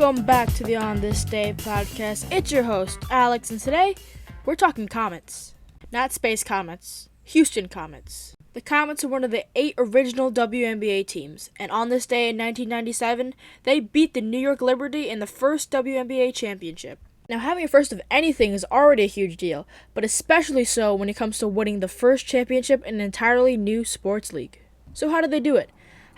Welcome back to the On This Day podcast. It's your host, Alex, and today we're talking Comets. Not space comets, Houston Comets. The Comets are one of the 8 original WNBA teams, and on this day in 1997, they beat the New York Liberty in the first WNBA Championship. Now, having a first of anything is already a huge deal, but especially so when it comes to winning the first championship in an entirely new sports league. So how did they do it?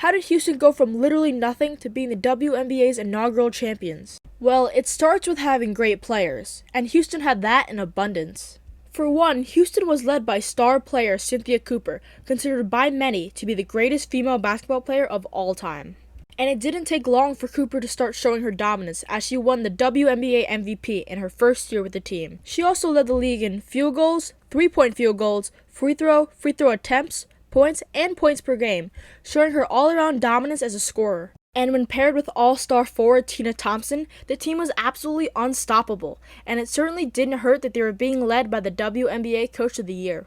How did Houston go from literally nothing to being the WNBA's inaugural champions? Well, it starts with having great players, and Houston had that in abundance. For one, Houston was led by star player Cynthia Cooper, considered by many to be the greatest female basketball player of all time. And it didn't take long for Cooper to start showing her dominance as she won the WNBA MVP in her first year with the team. She also led the league in field goals, three-point field goals, free throw attempts, points, and points per game, showing her all-around dominance as a scorer. And when paired with all-star forward Tina Thompson, the team was absolutely unstoppable, and it certainly didn't hurt that they were being led by the WNBA Coach of the Year.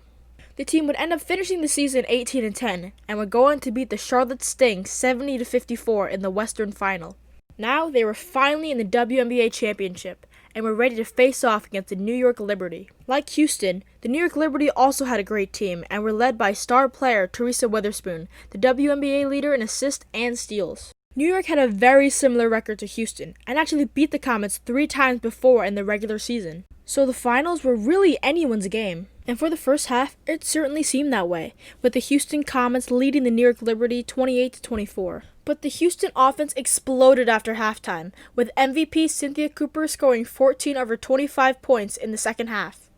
The team would end up finishing the season 18-10, and would go on to beat the Charlotte Sting 70-54 in the Western Final. Now they were finally in the WNBA Championship, and were ready to face off against the New York Liberty. Like Houston, the New York Liberty also had a great team, and were led by star player Teresa Witherspoon, the WNBA leader in assists and steals. New York had a very similar record to Houston, and actually beat the Comets 3 times before in the regular season. So the finals were really anyone's game. And for the first half, it certainly seemed that way, with the Houston Comets leading the New York Liberty 28-24. But the Houston offense exploded after halftime, with MVP Cynthia Cooper scoring 14 of her 25 points in the second half.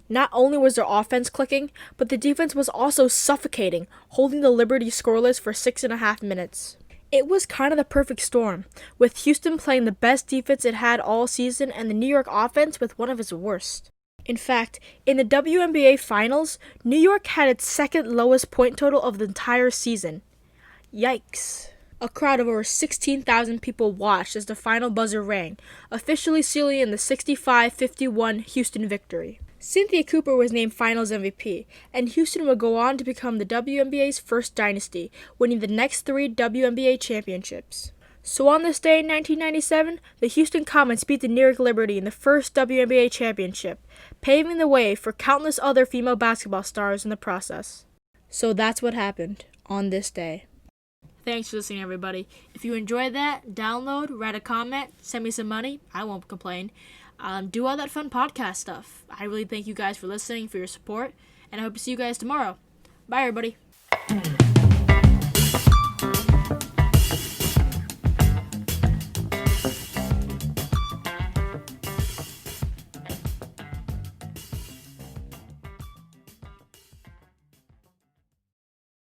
Not only was their offense clicking, but the defense was also suffocating, holding the Liberty scoreless for 6.5 minutes. It was kind of the perfect storm, with Houston playing the best defense it had all season and the New York offense with one of its worst. In fact, in the WNBA Finals, New York had its second lowest point total of the entire season. Yikes. A crowd of over 16,000 people watched as the final buzzer rang, officially sealing in the 65-51 Houston victory. Cynthia Cooper was named Finals MVP, and Houston would go on to become the WNBA's first dynasty, winning the next 3 WNBA championships. So on this day in 1997, the Houston Comets beat the New York Liberty in the first WNBA championship, paving the way for countless other female basketball stars in the process. So that's what happened on this day. Thanks for listening, everybody. If you enjoyed that, download, write a comment, send me some money. I won't complain. Do all that fun podcast stuff. I really thank you guys for listening, for your support, and I hope to see you guys tomorrow. Bye, everybody.